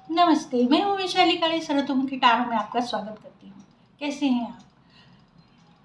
नमस्ते, मैं हूँ वैशाली काले सरतुम की टारों में आपका स्वागत करती हूँ। कैसे हैं आप?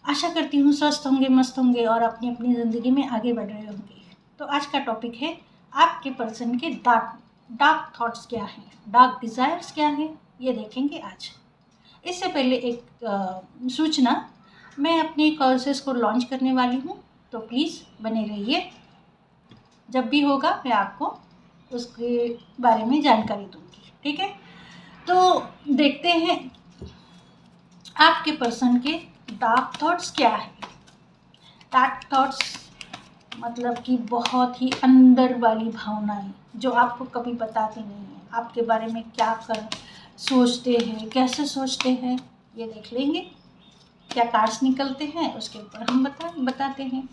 आशा करती हूँ स्वस्थ होंगे, मस्त होंगे और अपनी अपनी ज़िंदगी में आगे बढ़ रहे होंगे। तो आज का टॉपिक है आपके पर्सन के डार्क डार्क थॉट्स क्या हैं, डार्क डिज़ायर्स क्या हैं, ये देखेंगे आज। इससे पहले एक सूचना, मैं अपने कोर्सेज को लॉन्च करने वाली हूँ, तो प्लीज़ बने रहिए। जब भी होगा मैं आपको उसके बारे में जानकारी दूँगी, ठीक है? तो देखते हैं आपके पर्सन के डार्क थॉट्स क्या है। डार्क थॉट्स मतलब कि बहुत ही अंदर वाली भावनाएं जो आपको कभी बताते नहीं हैं, आपके बारे में क्या कर सोचते हैं, कैसे सोचते हैं, ये देख लेंगे। क्या कार्ड्स निकलते हैं उसके ऊपर हम बताते हैं,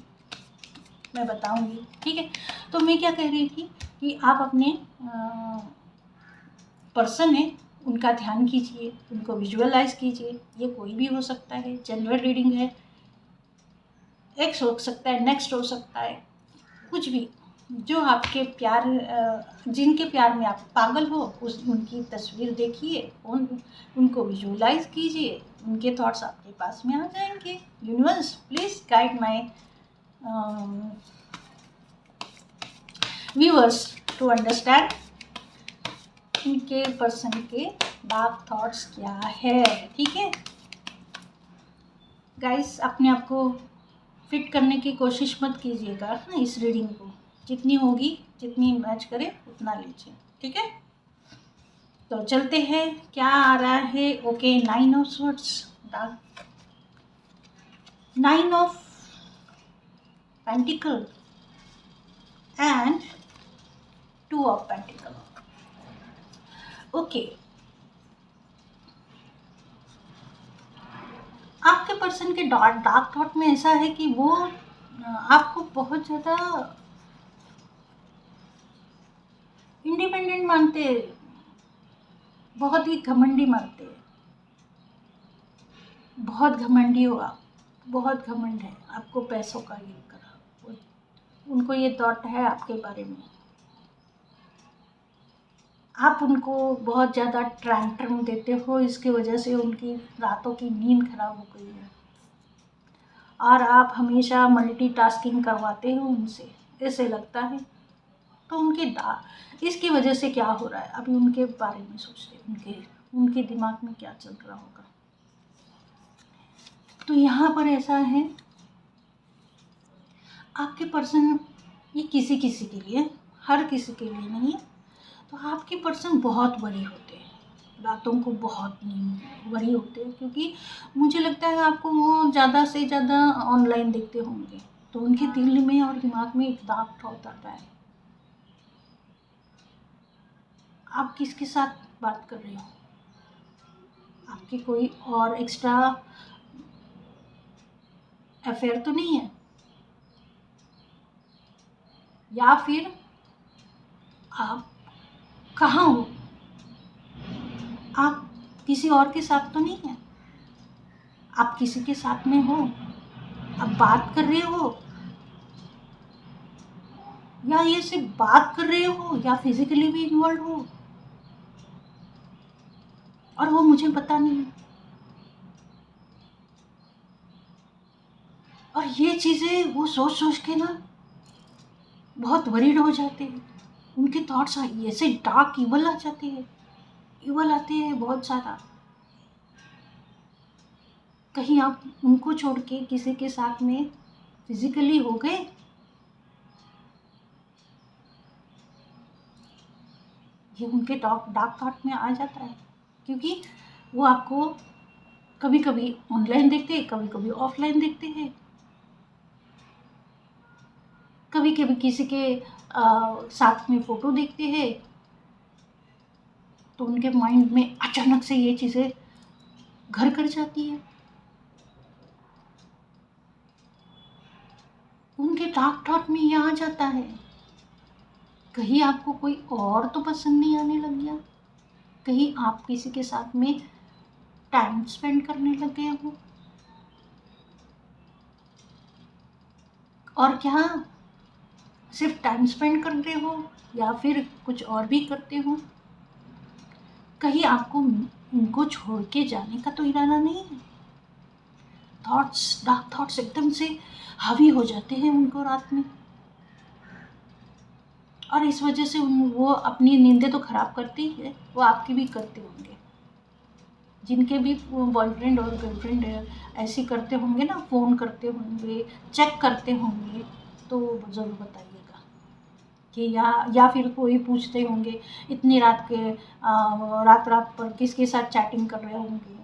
मैं बताऊंगी, ठीक है? तो मैं क्या कह रही थी कि आप अपने पर्सन है उनका ध्यान कीजिए, उनको विजुअलाइज कीजिए। ये कोई भी हो सकता है, जनरल रीडिंग है, एक्स हो सकता है, नेक्स्ट हो सकता है, कुछ भी जो आपके प्यार जिनके प्यार में आप पागल हो उनकी तस्वीर देखिए, उनको विजुअलाइज कीजिए, उनके थॉट्स आपके पास में आ जाएंगे। Universe please guide my viewers to understand इनके पर्सन के डार्क थॉट्स क्या है, ठीक है गाइस? अपने आप को फिट करने की कोशिश मत कीजिएगा ना, इस रीडिंग को जितनी होगी, जितनी मैच करे उतना लीजिए, ठीक है? तो चलते हैं, क्या आ रहा है? Okay, 9 of swords, dark 9 of pentacle and 2 of pentacle. Okay, आपके पर्सन के डार्क थॉट में ऐसा है कि वो आपको बहुत ज़्यादा इंडिपेंडेंट मानते हैं, बहुत ही घमंडी मानते हैं, बहुत घमंडी हो आप, बहुत घमंड है आपको पैसों का ये करा। उनको ये थॉट है आपके बारे में, आप उनको बहुत ज़्यादा ट्रैंट्रम देते हो, इसकी वजह से उनकी रातों की नींद खराब हो गई है और आप हमेशा मल्टीटास्किंग करवाते हो उनसे, ऐसे लगता है। तो इसकी वजह से क्या हो रहा है, अभी उनके बारे में सोचते, उनके दिमाग में क्या चल रहा होगा। तो यहाँ पर ऐसा है, आपके पर्सन, ये किसी किसी के लिए, हर किसी के लिए नहीं है, तो आपके पर्सन बहुत वरी होते हैं, रातों को बहुत नींद वरी होते हैं, क्योंकि मुझे लगता है आपको वो ज़्यादा से ज़्यादा ऑनलाइन देखते होंगे, तो उनके दिल में और दिमाग में एक डार्क थॉट आता है। आप किसके साथ बात कर रहे हो, आपकी कोई और एक्स्ट्रा अफेयर तो नहीं है, या फिर आप कहाँ हो, आप किसी और के साथ तो नहीं है, आप किसी के साथ में हो, आप बात कर रहे हो, या ये सिर्फ बात कर रहे हो या फिजिकली भी इन्वॉल्व हो, और वो मुझे पता नहीं। और ये चीज़ें वो सोच सोच के ना बहुत वरीड हो जाते हैं, उनके थॉट्स ऐसे डार्क इवल आ जाते हैं, इवल आते हैं बहुत सारा। कहीं आप उनको छोड़ के किसी के साथ में फिजिकली हो गए, ये उनके डार्क थॉट में आ जाता है, क्योंकि वो आपको कभी कभी ऑनलाइन देखते हैं, कभी कभी ऑफलाइन देखते हैं, कभी कभी किसी के साथ में फ़ोटो देखते हैं, तो उनके माइंड में अचानक से ये चीज़ें घर कर जाती है। उनके डार्क थॉट में ये आ जाता है, कहीं आपको कोई और तो पसंद नहीं आने लग गया, कहीं आप किसी के साथ में टाइम स्पेंड करने लग गए हो, और क्या सिर्फ टाइम स्पेंड करते हो या फिर कुछ और भी करते हो। कहीं आपको उनको छोड़ के जाने का तो इरादा नहीं है। डार्क थॉट्स एकदम से हावी हो जाते हैं उनको रात में, और इस वजह से वो अपनी नींदें तो खराब करते ही है, वो आपकी भी करते होंगे। जिनके भी बॉयफ्रेंड और गर्लफ्रेंड ऐसे करते होंगे ना, फ़ोन करते होंगे, चेक करते होंगे, तो ज़रूर बताइएगा कि या फिर कोई पूछते होंगे इतनी रात के रात पर किसके साथ चैटिंग कर रहे होंगे,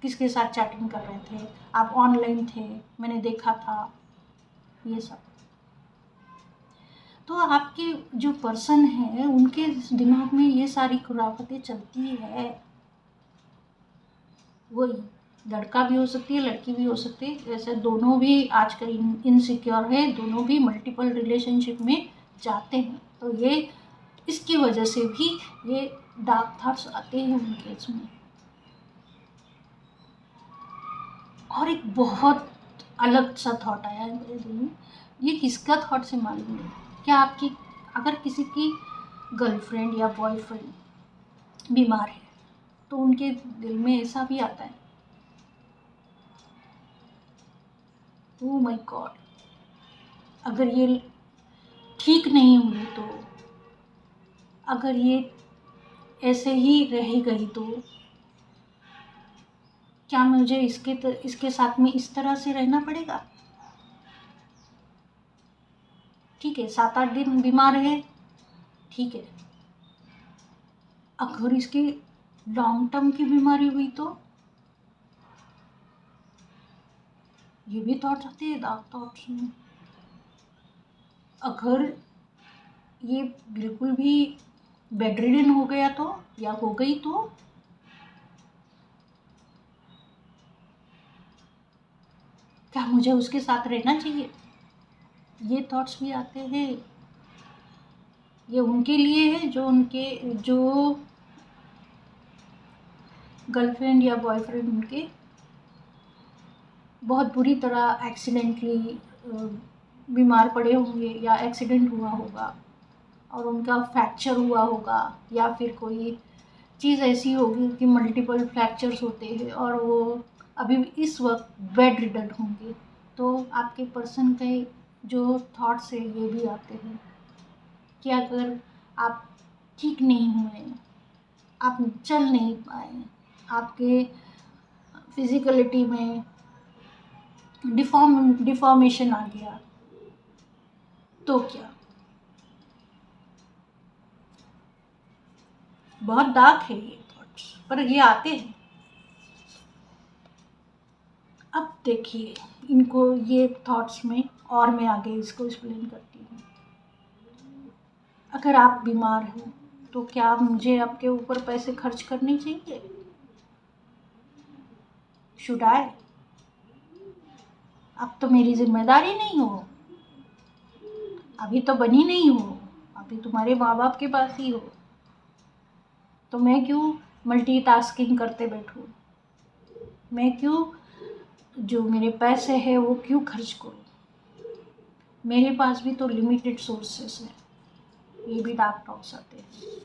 किसके साथ चैटिंग कर रहे थे, आप ऑनलाइन थे, मैंने देखा था, ये सब। तो आपके जो पर्सन है उनके दिमाग में ये सारी खुराफतें चलती है। वही लड़का भी हो सकती है, लड़की भी हो सकती है, ऐसे दोनों भी आजकल इनसिक्योर है, दोनों भी मल्टीपल रिलेशनशिप में जाते हैं। तो ये इसकी वजह से भी ये डार्क थॉट्स आते हैं उनके इसमें। और एक बहुत अलग सा थॉट आया है मेरे दिल में, ये किसका थॉट से मालूम नहीं। क्या आपकी अगर किसी की गर्लफ्रेंड या बॉयफ्रेंड बीमार है तो उनके दिल में ऐसा भी आता है, ओह माय गॉड, अगर ये ठीक नहीं हुई तो, अगर ये ऐसे ही रह गई तो क्या मुझे इसके साथ में इस तरह से रहना पड़ेगा। ठीक है 7-8 दिन बीमार है, ठीक है, अगर इसकी लॉन्ग टर्म की बीमारी हुई तो ये भी थॉट्स आते हैं डार्क थॉट्स में। अगर ये बिल्कुल भी बेड रिडन हो गया तो, या हो गई तो, क्या मुझे उसके साथ रहना चाहिए, ये थॉट्स भी आते हैं। ये उनके लिए है जो गर्लफ्रेंड या बॉयफ्रेंड उनके बहुत बुरी तरह एक्सीडेंटली बीमार पड़े होंगे, या एक्सीडेंट हुआ होगा और उनका फ्रैक्चर हुआ होगा, या फिर कोई चीज़ ऐसी होगी कि मल्टीपल फ्रैक्चर्स होते हैं और वो अभी इस वक्त बेड रिडन होंगे। तो आपके पर्सन के जो थॉट्स है ये भी आते हैं कि अगर आप ठीक नहीं हुए, आप चल नहीं पाए, आपके फिजिकलिटी में डिफॉर्मेशन आ गया तो क्या। बहुत डार्क है ये थॉट्स, पर ये आते हैं। अब देखिए इनको, ये थॉट्स में और मैं आगे इसको एक्सप्लेन करती हूँ। अगर आप बीमार हो तो क्या मुझे आपके ऊपर पैसे खर्च करने चाहिए, शुड आई। अब तो मेरी जिम्मेदारी नहीं हो, अभी तो बनी नहीं हो, अभी तुम्हारे माँ बाप के पास ही हो, तो मैं क्यों मल्टीटास्किंग करते बैठूं, मैं क्यों जो मेरे पैसे हैं वो क्यों खर्च करूं, मेरे पास भी तो लिमिटेड सोर्सेस हैं। ये भी डार्क थॉट्स आते हैं।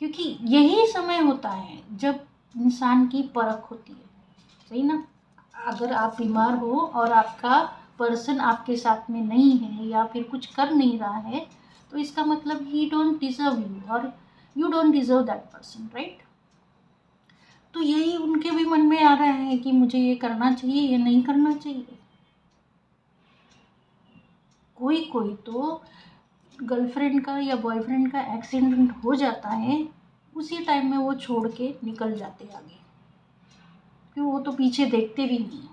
क्योंकि यही समय होता है जब इंसान की परख होती है, सही ना। अगर आप बीमार हो और आपका पर्सन आपके साथ में नहीं है या फिर कुछ कर नहीं रहा है, तो इसका मतलब ही डोंट डिजर्व यू, और you don't deserve that person, right. तो यही उनके भी मन में आ रहा है कि मुझे ये करना चाहिए या नहीं करना चाहिए। कोई कोई तो गर्लफ्रेंड का या बॉयफ्रेंड का एक्सीडेंट हो जाता है, उसी टाइम में वो छोड़ के निकल जाते आगे, क्योंकि वो तो पीछे देखते भी नहीं।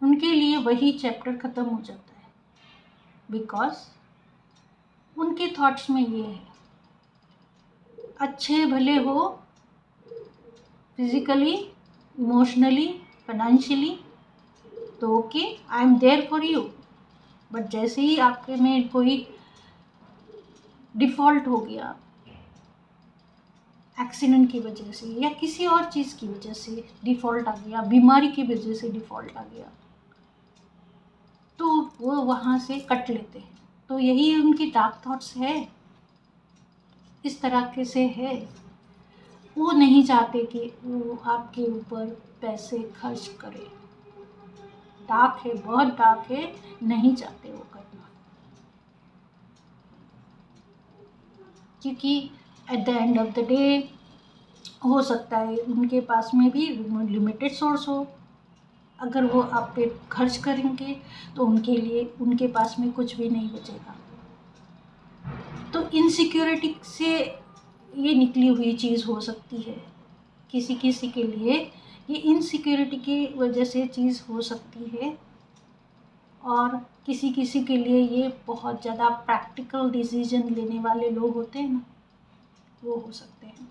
उनके लिए वही चैप्टर ख़त्म हो जाता है, बिकॉज उनके थॉट्स में ये है, अच्छे भले हो फिजिकली, इमोशनली, फाइनेंशियली, तो okay, I am there for you. But जैसे ही आपके में कोई डिफ़ॉल्ट हो गया एक्सीडेंट की वजह से या किसी और चीज़ की वजह से डिफ़ॉल्ट आ गया, बीमारी की वजह से डिफ़ॉल्ट आ गया, तो वो वहाँ से कट लेते हैं। तो यही उनकी डार्क थॉट्स है, इस तरह के से है। वो नहीं चाहते कि वो आपके ऊपर पैसे खर्च करे। डार्क है, बहुत डार्क है, नहीं चाहते वो करना, क्योंकि eight the end of the day हो सकता है उनके पास में भी लिमिटेड सोर्स हो। अगर वो आप पे खर्च करेंगे तो उनके लिए उनके पास में कुछ भी नहीं बचेगा। तो इनसिक्योरिटी से ये निकली हुई चीज़ हो सकती है। किसी किसी के लिए ये इनसिक्योरिटी की वजह से चीज़ हो सकती है, और किसी किसी के लिए ये बहुत ज़्यादा प्रैक्टिकल डिसीजन लेने वाले लोग होते हैं ना, वो हो सकते हैं।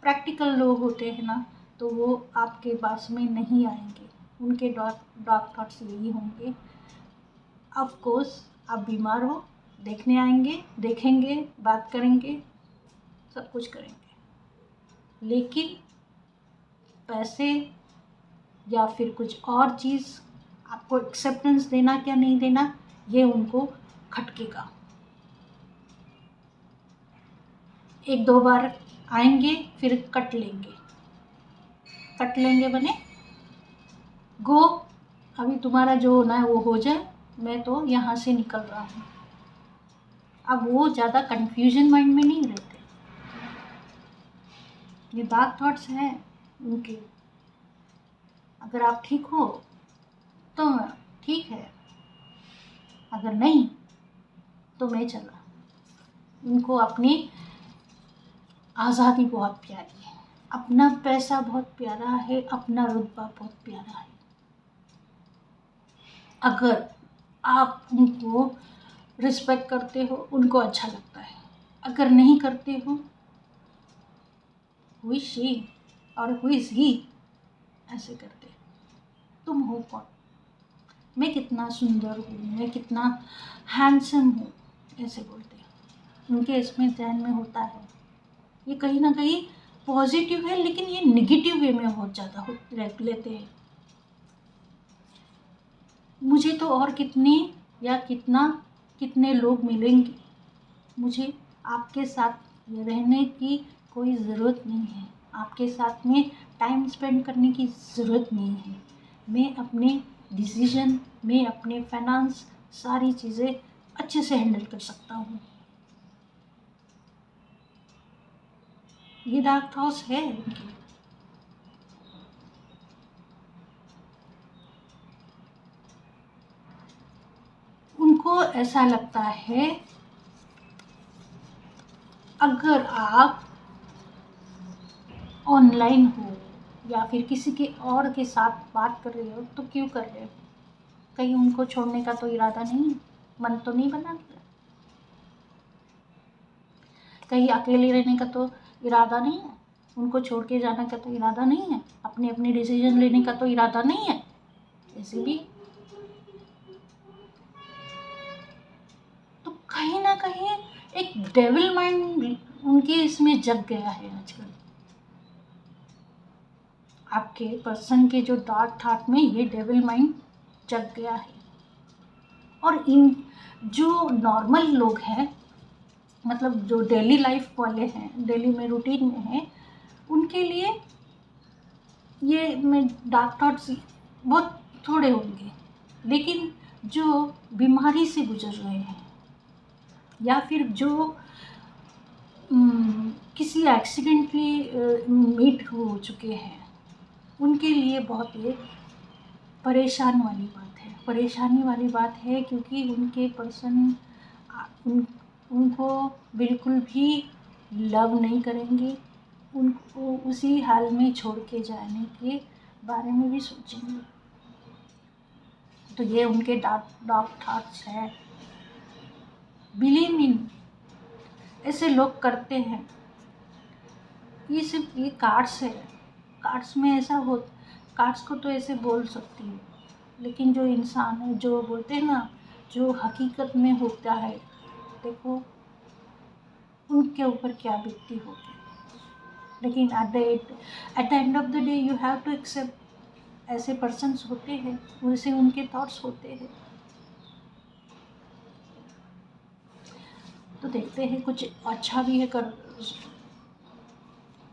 प्रैक्टिकल लोग होते हैं ना, तो वो आपके पास में नहीं आएंगे। उनके डार्क थॉट्स यही होंगे। ऑफ कोर्स आप बीमार हो, देखने आएंगे, देखेंगे, बात करेंगे, सब कुछ करेंगे, लेकिन पैसे या फिर कुछ और चीज़ आपको एक्सेप्टेंस देना क्या नहीं देना, ये उनको खटकेगा। एक दो बार आएंगे, फिर कट लेंगे। कट लेंगे बने गो, अभी तुम्हारा जो होना है वो हो जाए, मैं तो यहाँ से निकल रहा हूँ। अब वो ज़्यादा कंफ्यूजन माइंड में नहीं रहते। ये डार्क थॉट्स हैं उनके। अगर आप ठीक हो तो ठीक है, अगर नहीं तो मैं चला। उनको अपनी आज़ादी बहुत प्यारी है, अपना पैसा बहुत प्यारा है, अपना रुतबा बहुत प्यारा है। अगर आप उनको रिस्पेक्ट करते हो, उनको अच्छा लगता है। अगर नहीं करते हो, हुई शी और हुई ही ऐसे करते, तुम हो कौन, मैं कितना सुंदर हूँ, मैं कितना हैंडसम हूँ, ऐसे बोलते हैं। उनके इसमें ध्यान में होता है। ये कहीं ना कहीं पॉजिटिव है, लेकिन ये निगेटिव वे में बहुत ज़्यादा लेते हैं। मुझे तो और कितने लोग मिलेंगे, मुझे आपके साथ रहने की कोई ज़रूरत नहीं है, आपके साथ में टाइम स्पेंड करने की ज़रूरत नहीं है। मैं अपने डिसीजन, मैं अपने फाइनेंस, सारी चीज़ें अच्छे से हैंडल कर सकता हूँ। ये डार्क थॉट्स है उनकी। उनको ऐसा लगता है अगर आप ऑनलाइन हो या फिर किसी के और के साथ बात कर रहे हो तो क्यों कर रहे हो, कहीं उनको छोड़ने का तो इरादा नहीं है, मन तो नहीं बना लिया, कहीं अकेले रहने का तो इरादा नहीं है, उनको छोड़ के जाने का तो इरादा नहीं है, अपने अपने डिसीजन लेने का तो इरादा नहीं है। ऐसे भी तो कहीं ना कहीं एक डेविल माइंड उनके इसमें जग गया है आजकल। आपके पर्सन के जो डार्क थॉट में ये डेविल माइंड जग गया है। और इन जो नॉर्मल लोग हैं, मतलब जो डेली लाइफ वाले हैं, डेली में रूटीन में हैं, उनके लिए ये में डार्क थॉट्स बहुत थोड़े होंगे। लेकिन जो बीमारी से गुजर रहे हैं या फिर जो किसी एक्सीडेंटली मीट हो चुके हैं, उनके लिए बहुत ये परेशानी वाली बात है, क्योंकि उनके पर्सन उनको बिल्कुल भी लव नहीं करेंगे, उनको उसी हाल में छोड़ के जाने के बारे में भी सोचेंगे। तो ये उनके डार्क थॉट्स है। बिलीव इन, ऐसे लोग करते हैं। ये सिर्फ ये कार्ड्स है, कार्ड्स में ऐसा हो, कार्ड्स को तो ऐसे बोल सकती हूँ, लेकिन जो इंसान है, जो बोलते हैं ना, जो हकीकत में होता है, देखो उनके ऊपर क्या बीतती होगी। लेकिन at the end of the day you have to accept, ऐसे पर्सन्स होते हैं, वैसे उनके थॉट्स होते हैं। तो देखते हैं, कुछ अच्छा भी है कर,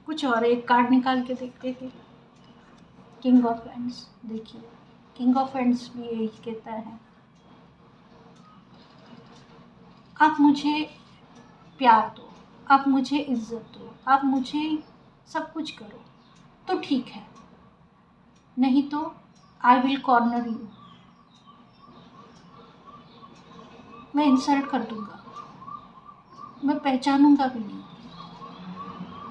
कुछ और एक कार्ड निकाल के देखते हैं। किंग ऑफ एंड्स, देखिए किंग ऑफ एंड्स भी यही कहता है, आप मुझे प्यार दो, आप मुझे इज्जत दो, आप मुझे सब कुछ करो तो ठीक है, नहीं तो आई विल कॉर्नर यू, मैं इंसल्ट कर दूंगा, मैं पहचानूंगा भी नहीं,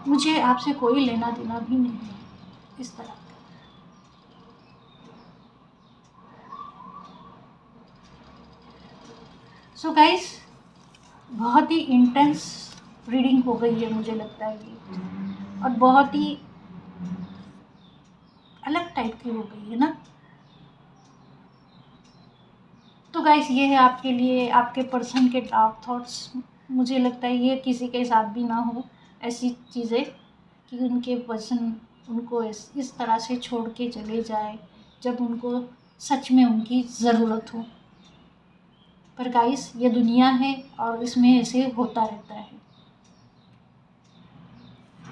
मुझे आपसे कोई लेना देना भी नहीं है, इस तरह का। सो गाइस, बहुत ही इंटेंस रीडिंग हो गई है मुझे लगता है ये, और बहुत ही अलग टाइप की हो गई है ना। तो गाइस, ये है आपके लिए आपके पर्सन के डार्क थॉट्स। मुझे लगता है ये किसी के साथ भी ना हो ऐसी चीज़ें, कि उनके पर्सन उनको इस तरह से छोड़ के चले जाए जब उनको सच में उनकी ज़रूरत हो। पर गाइस, ये दुनिया है और इसमें ऐसे होता रहता है।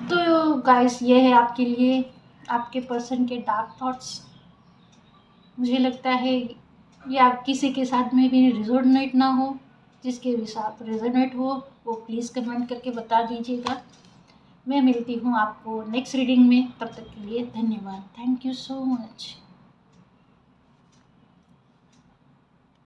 तो गाइस, ये है आपके लिए आपके पर्सन के डार्क थॉट्स। मुझे लगता है ये आप किसी के साथ में भी रेजोनेट ना हो, जिसके भी साथ रेजोनेट हो वो प्लीज़ कमेंट करके बता दीजिएगा। मैं मिलती हूँ आपको नेक्स्ट रीडिंग में, तब तक के लिए धन्यवाद। Thank you so much.